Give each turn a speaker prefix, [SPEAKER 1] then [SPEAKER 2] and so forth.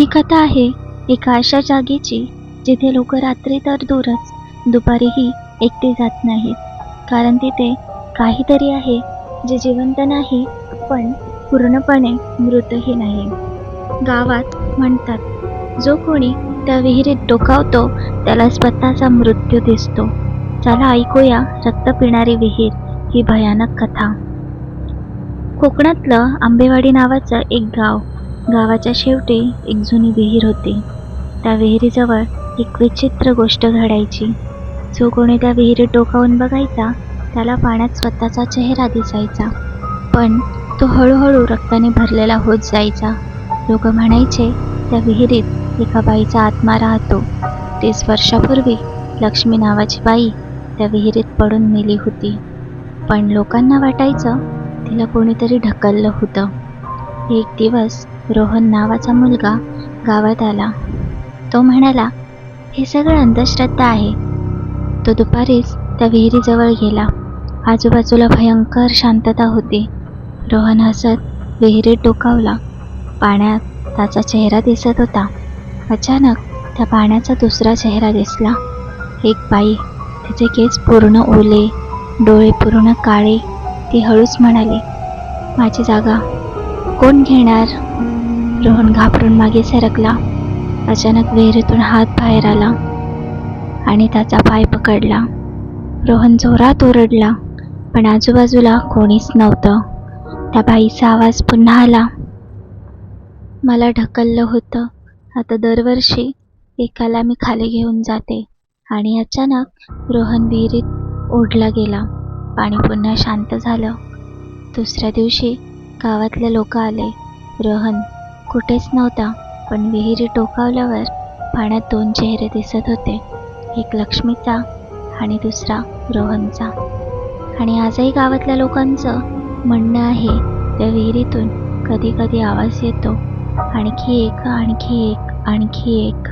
[SPEAKER 1] ही कथा आहे एका अशा जागेची जिथे लोक रात्री तर दूरच, दुपारीही एकटे जात नाहीत. कारण तिथे काहीतरी आहे जे जिवंत नाही, पण पूर्णपणे मृतही नाही. गावात म्हणतात, जो कोणी त्या विहिरीत डोकावतो त्याला स्वतःचा मृत्यू दिसतो. चला ऐकूया रक्त पिणारी विहीर ही भयानक कथा. कोकणातलं आंबेवाडी नावाचं एक गाव. गावाच्या शेवटी एक जुनी विहीर होती. त्या विहिरीजवळ एक विचित्र गोष्ट घडायची. जो कोणी त्या विहिरीत डोकावून बघायचा त्याला पाण्यात स्वतःचा चेहरा दिसायचा, पण तो हळूहळू रक्ताने भरलेला होत जायचा. लोक म्हणायचे त्या विहिरीत एका बाईचा आत्मा राहतो. 30 वर्षापूर्वी लक्ष्मी नावाची बाई त्या विहिरीत पडून मेली होती, पण लोकांना वाटायचं तिला कोणीतरी ढकललं होतं. एक दिवस रोहन नावाचा मुलगा गावात आला. तो म्हणाला, हे सगळं अंधश्रद्धा आहे. तो दुपारीच त्या विहिरीजवळ गेला. आजूबाजूला भयंकर शांतता होती. रोहन हसत विहिरीत डोकावला. पाण्यात त्याचा चेहरा दिसत होता. अचानक त्या पाण्याचा दुसरा चेहरा दिसला. एक बाई, तिचे केस पूर्ण ओले, डोळे पूर्ण काळे. ती हळूच म्हणाली, माझी जागा कोण घेणार? रोहन घाबरून मागे सरकला. अचानक विहिरीतून हात बाहेर आला आणि त्याचा पाय पकडला. रोहन जोरात ओरडला, पण आजूबाजूला कोणीच नव्हतं. त्या बाईचा आवाज पुन्हा आला, मला ढकललं होतं. आता दरवर्षी एकाला मी खाली घेऊन जाते. आणि अचानक रोहन विहिरीत ओढला गेला. पाणी पुन्हा शांत झालं. दुसऱ्या दिवशी गावातले लोक आले. रोहन कुठेच नव्हता, पण विहिरीत डोकावल्यावर पाण्यात 2 चेहरे दिसत होते. एक लक्ष्मीचा आणि दुसरा रोहनचा. आणि आजही गावातल्या लोकांचं म्हणणं आहे त्या विहिरीतून कधी कधी आवाज येतो, आणखी एक, आणखी एक, आणखी एक.